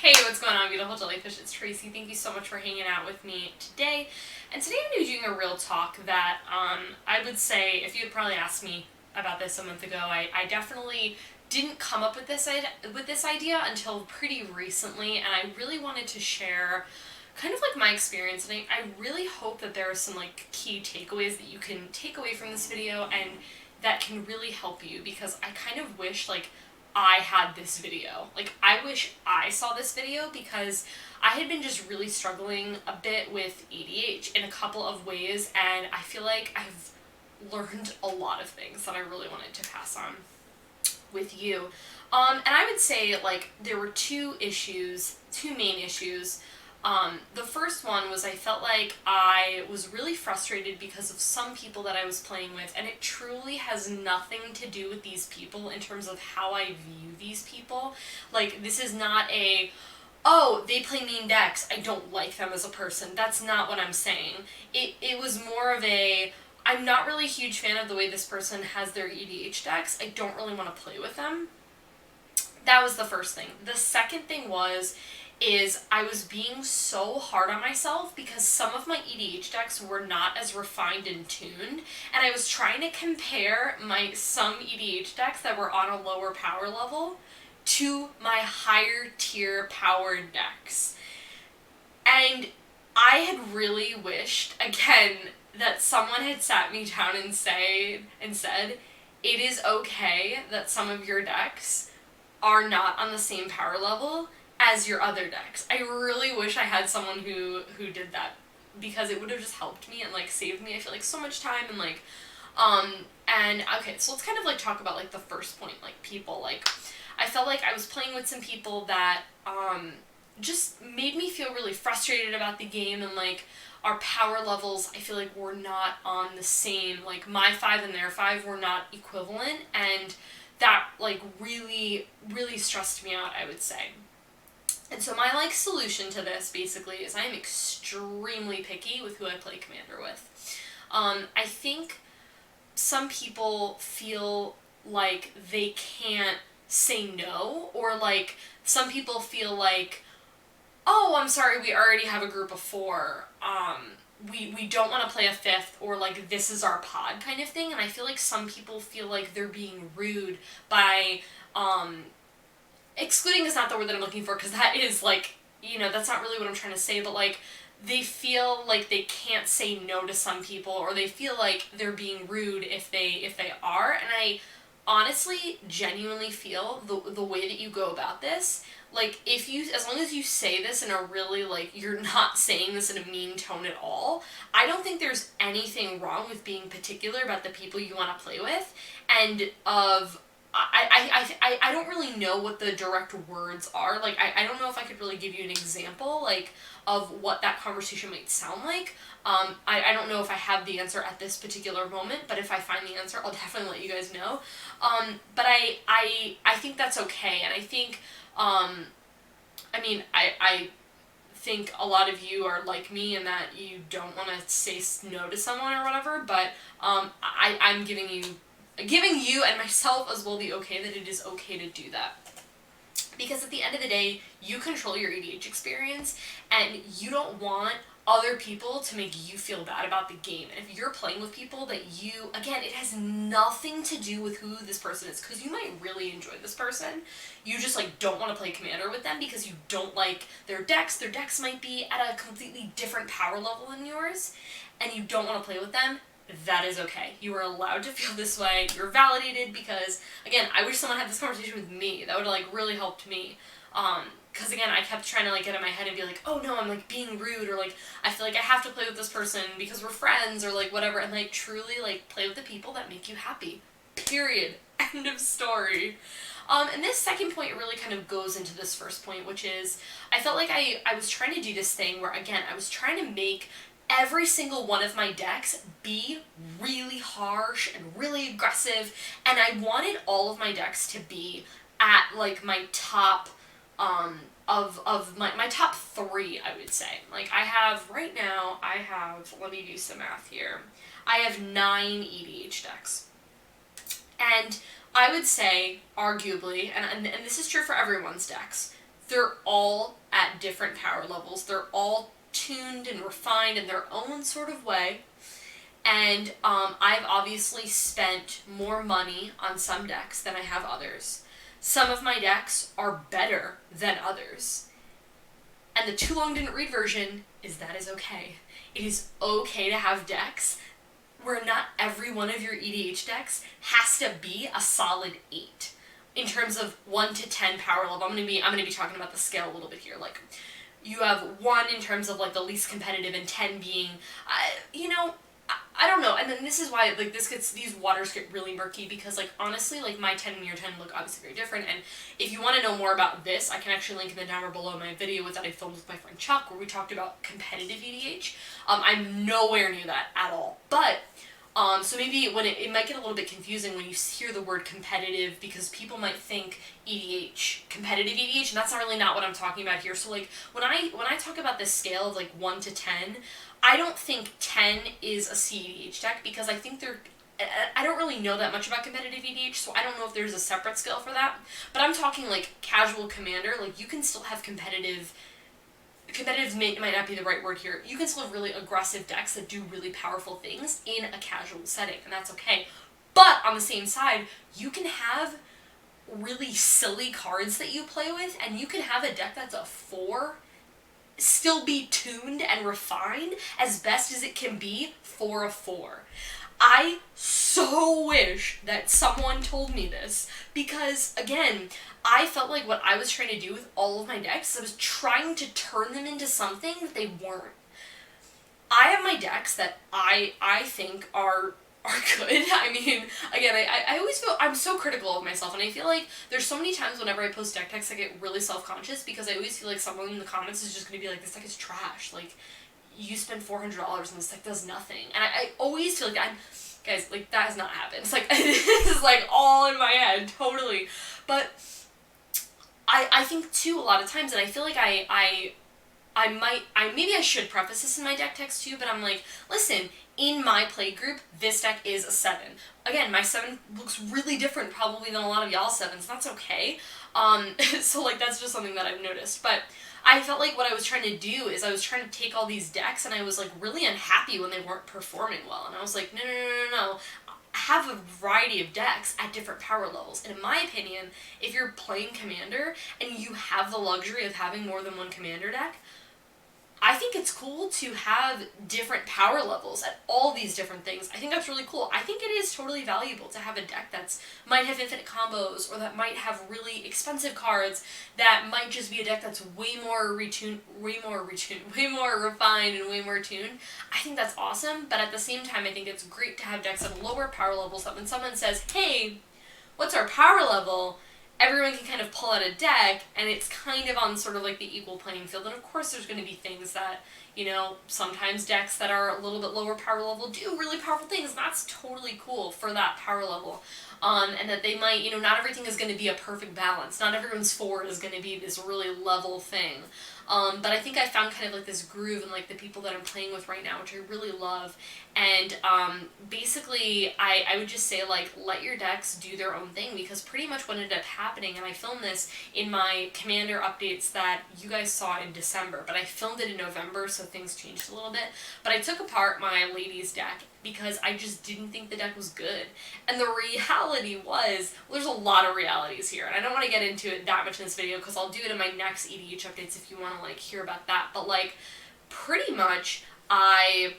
Hey, what's going on, beautiful jellyfish? It's Tracy. Thank you so much for hanging out with me today. And today I'm going to be doing a real talk that I would say, if you had probably asked me about this a month ago, I definitely didn't come up with this idea until pretty recently, and I really wanted to share kind of like my experience, and I really hope that there are some like key takeaways that you can take away from this video and that can really help you, because I kind of wish like I had this video. Like, I wish I saw this video because I had been just really struggling a bit with EDH in a couple of ways, and I feel like I've learned a lot of things that I really wanted to pass on with you. And I would say, like, there were two main issues. The first one was I felt like I was really frustrated because of some people that I was playing with, and it truly has nothing to do with these people in terms of how I view these people. Like, this is not a, oh, they play mean decks, I don't like them as a person. That's not what I'm saying. It was more of a, I'm not really a huge fan of the way this person has their EDH decks. I don't really want to play with them. That was the first thing. The second thing is I was being so hard on myself because some of my EDH decks were not as refined and tuned, and I was trying to compare some EDH decks that were on a lower power level to my higher tier powered decks. And I had really wished, again, that someone had sat me down and said, it is okay that some of your decks are not on the same power level as your other decks. I really wish I had someone who did that, because it would have just helped me and like saved me, I feel like, so much time. And like and okay, so let's kind of like talk about like the first point, like people. Like, I felt like I was playing with some people that just made me feel really frustrated about the game, and like our power levels, I feel like, were not on the same, like my 5 and their 5 were not equivalent, and that like really stressed me out, I would say. And so my like solution to this basically is I am extremely picky with who I play Commander with. I think some people feel like they can't say no, or like some people feel like, oh, I'm sorry, we already have a group of 4. We don't want to play a 5th, or like this is our pod kind of thing. And I feel like some people feel like they're being rude by excluding is not the word that I'm looking for, because that is like, you know, that's not really what I'm trying to say, but like they feel like they can't say no to some people, or they feel like they're being rude if they are. And I honestly genuinely feel the way that you go about this, like, if you, as long as you say this in a really, like, you're not saying this in a mean tone at all, I don't think there's anything wrong with being particular about the people you want to play with. And I don't really know what the direct words are. Like, I don't know if I could really give you an example, like, of what that conversation might sound like. I don't know if I have the answer at this particular moment, but if I find the answer, I'll definitely let you guys know. But I think that's okay, and I think, I mean, I think a lot of you are like me in that you don't want to say no to someone or whatever, but I'm giving you and myself as well the okay that it is okay to do that. Because at the end of the day, you control your EDH experience, and you don't want other people to make you feel bad about the game. And if you're playing with people that you, again, it has nothing to do with who this person is, because you might really enjoy this person, you just like don't want to play Commander with them because you don't like their decks might be at a completely different power level than yours, and you don't want to play with them, that is okay. You are allowed to feel this way. You're validated, because, again, I wish someone had this conversation with me. That would have, like, really helped me. Because, again, I kept trying to, like, get in my head and be like, oh, no, I'm, like, being rude, or, like, I feel like I have to play with this person because we're friends, or, like, whatever. And, like, truly, like, play with the people that make you happy. Period. End of story. And this second point really kind of goes into this first point, which is, I felt like I was trying to do this thing where, again, I was trying to make every single one of my decks be really harsh and really aggressive, and I wanted all of my decks to be at like my top of my top 3, I would say. Like, right now I have, let me do some math here, I have 9 EDH decks. And I would say, arguably, and this is true for everyone's decks, they're all at different power levels. They're all tuned and refined in their own sort of way. And I've obviously spent more money on some decks than I have others. Some of my decks are better than others. And the too long didn't read version is that is okay. It is okay to have decks where not every one of your EDH decks has to be a solid 8. In terms of 1 to 10 power level, I'm gonna be talking about the scale a little bit here. Like, you have 1 in terms of like the least competitive, and 10 being, I don't know. And then this is why like these waters get really murky, because like honestly, like my 10 and your 10 look obviously very different. And if you want to know more about this, I can actually link in the down below my video that I filmed with my friend Chuck, where we talked about competitive EDH. I'm nowhere near that at all, but. So maybe when it might get a little bit confusing when you hear the word competitive, because people might think EDH, competitive EDH, and that's really not what I'm talking about here. So like when I talk about this scale of like 1 to 10, I don't think 10 is a CEDH deck, because I think I don't really know that much about competitive EDH, so I don't know if there's a separate scale for that. But I'm talking like casual commander, like you can still have competitive might not be the right word here. You can still have really aggressive decks that do really powerful things in a casual setting, and that's okay. But on the same side, you can have really silly cards that you play with, and you can have a deck that's a 4 still be tuned and refined as best as it can be for a 4. I so wish that someone told me this, because, again, I felt like what I was trying to do with all of my decks, I was trying to turn them into something that they weren't. I have my decks that I think are good. I mean, again, I always feel, I'm so critical of myself, and I feel like there's so many times whenever I post deck texts I get really self-conscious, because I always feel like someone in the comments is just going to be like, this deck is trash, like, you spend $400 and this deck does nothing. And I always feel like guys, like, that has not happened. It's like, this is like all in my head, totally. But I think too, a lot of times, and I feel like maybe I should preface this in my deck text too, but I'm like, listen, in my play group, this deck is a 7. Again, my 7 looks really different probably than a lot of y'all's 7s, that's okay. So like, that's just something that I've noticed. But I felt like what I was trying to do is I was trying to take all these decks, and I was like really unhappy when they weren't performing well. And I was like, no. Have a variety of decks at different power levels. And in my opinion, if you're playing Commander and you have the luxury of having more than one Commander deck, I think it's cool to have different power levels at all these different things. I think that's really cool. I think it is totally valuable to have a deck that might have infinite combos, or that might have really expensive cards, that might just be a deck that's way more refined and way more tuned. I think that's awesome, but at the same time, I think it's great to have decks at lower power levels that when someone says, hey, what's our power level? Everyone can kind of pull out a deck, and it's kind of on sort of like the equal playing field. And of course there's going to be things that, sometimes decks that are a little bit lower power level do really powerful things, and that's totally cool for that power level. And that they might, not everything is going to be a perfect balance. Not everyone's 4 is going to be this really level thing. But I think I found kind of like this groove in like the people that I'm playing with right now, which I really love. And basically, I would just say, like, let your decks do their own thing, because pretty much what ended up happening, and I filmed this in my Commander updates that you guys saw in December, but I filmed it in November, so things changed a little bit. But I took apart my ladies deck because I just didn't think the deck was good. And the reality was, well, there's a lot of realities here, and I don't want to get into it that much in this video, because I'll do it in my next EDH updates if you want to, like, hear about that. But, like, pretty much, I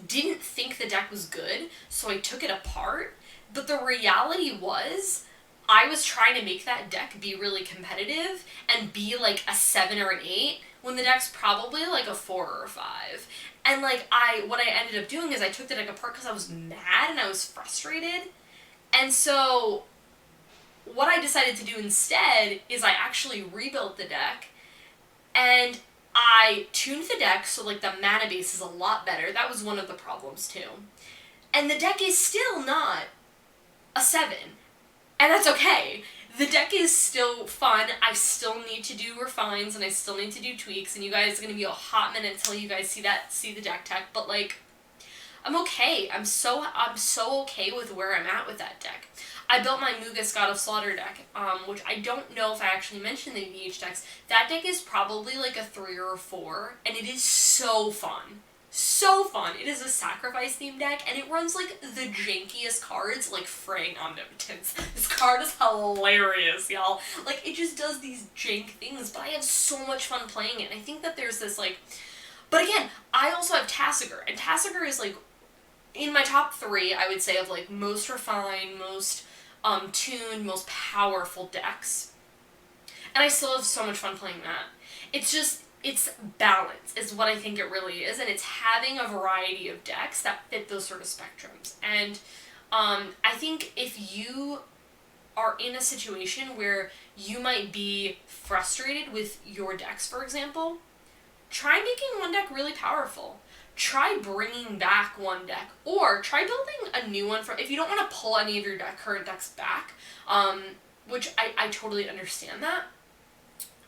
didn't think the deck was good, so I took it apart. But the reality was, I was trying to make that deck be really competitive and be like a 7 or an 8, when the deck's probably like a 4 or a 5. And like, what I ended up doing is I took the deck apart because I was mad and I was frustrated. And so what I decided to do instead is I actually rebuilt the deck, and I tuned the deck so like the mana base is a lot better. That was one of the problems too. And the deck is still not a 7. And that's okay. The deck is still fun. I still need to do refines, and I still need to do tweaks, and you guys are going to be a hot minute until you guys see the deck tech, but like, I'm okay. I'm so okay with where I'm at with that deck. I built my Mughus God of Slaughter deck, which I don't know if I actually mentioned the EDH decks. That deck is probably like a 3 or a 4, and it is so fun. So fun. It is a sacrifice themed deck, and it runs like the jankiest cards, like Fraying Omnipotence. This card is hilarious, y'all. Like, it just does these jank things, but I have so much fun playing it, and I think that there's this, like... But again, I also have Tasigur, and Tasigur is, like, in my top 3, I would say, of, like, most refined, most tuned, most powerful decks. And I still have so much fun playing that. It's just... It's balance is what I think it really is, and it's having a variety of decks that fit those sort of spectrums. And I think if you are in a situation where you might be frustrated with your decks, for example, try making one deck really powerful. Try bringing back one deck, or try building a new one from, if you don't want to pull any of your current decks back, which I totally understand that.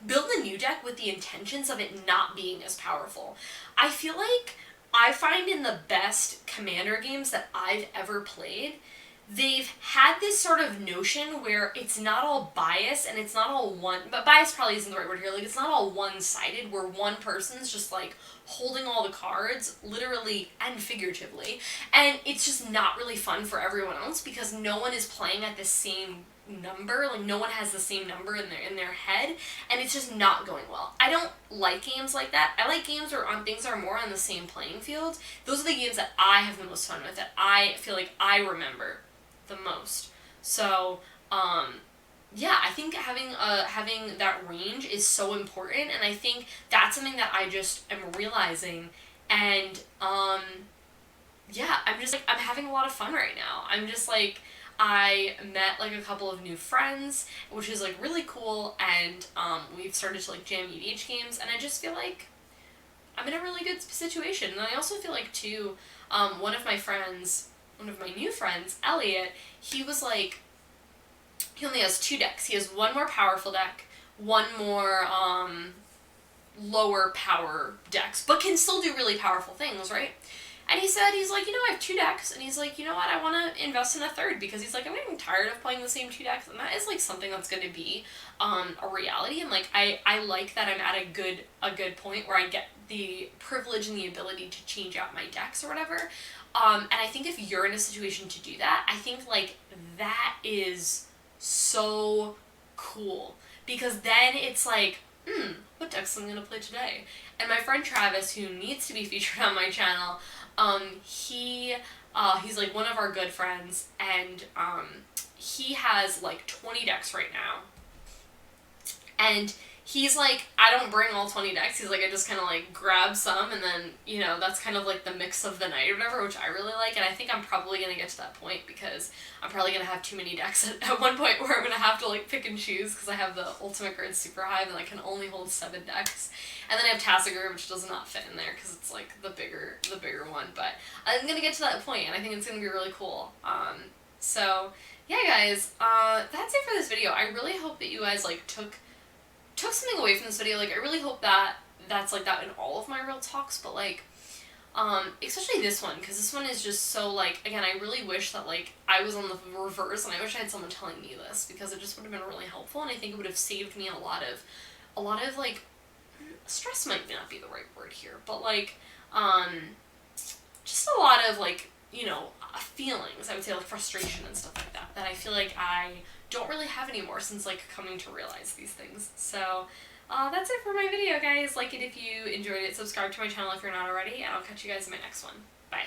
Build a new deck with the intentions of it not being as powerful. I feel like I find in the best Commander games that I've ever played, they've had this sort of notion where it's not all bias and it's not all one, but bias probably isn't the right word here, like it's not all one-sided where one person's just like holding all the cards, literally and figuratively, and it's just not really fun for everyone else because no one is playing at the same number, like no one has the same number in their head, and it's just not going well. I don't like games like that. I like games where things are more on the same playing field. Those are the games that I have the most fun with, that I feel like I remember the most. So, yeah, I think having that range is so important, and I think that's something that I just am realizing, and yeah, I'm just like, I'm having a lot of fun right now. I'm just like, I met like a couple of new friends, which is like really cool, and we've started to like jam EDH games, and I just feel like I'm in a really good situation. And I also feel like too, one of my new friends, Elliot, he was like, he only has 2 decks. He has one more powerful deck, one more lower power decks, but can still do really powerful things, right? And he said, he's like, I have 2 decks, and he's like, you know what, I want to invest in a third, because he's like, I'm getting tired of playing the same 2 decks, and that is, like, something that's going to be a reality, and, like, I like that I'm at a good point where I get the privilege and the ability to change out my decks or whatever, and I think if you're in a situation to do that, I think, like, that is so cool, because then it's like, what decks am I going to play today? And my friend Travis, who needs to be featured on my channel, he's like one of our good friends, and he has like 20 decks right now, and he's like, I don't bring all 20 decks, he's like, I just kind of like grab some, and then, that's kind of like the mix of the night or whatever, which I really like, and I think I'm probably going to get to that point, because I'm probably going to have too many decks at one point where I'm going to have to like pick and choose, because I have the Ultimate Grid Super Hive, and I can only hold 7 decks, and then I have Tasigur, which does not fit in there, because it's like the bigger one, but I'm going to get to that point, and I think it's going to be really cool. So, yeah guys, that's it for this video. I really hope that you guys like took something away from this video. Like, I really hope that that's like that in all of my real talks, but like, especially this one, because this one is just so like, again, I really wish that like I was on the reverse, and I wish I had someone telling me this, because it just would have been really helpful, and I think it would have saved me a lot of like, stress might not be the right word here, but like, just a lot of like, feelings, I would say, like frustration and stuff like that, that I feel like I don't really have anymore since like coming to realize these things. So that's it for my video, guys. Like it if you enjoyed it, subscribe to my channel if you're not already, and I'll catch you guys in my next one. Bye.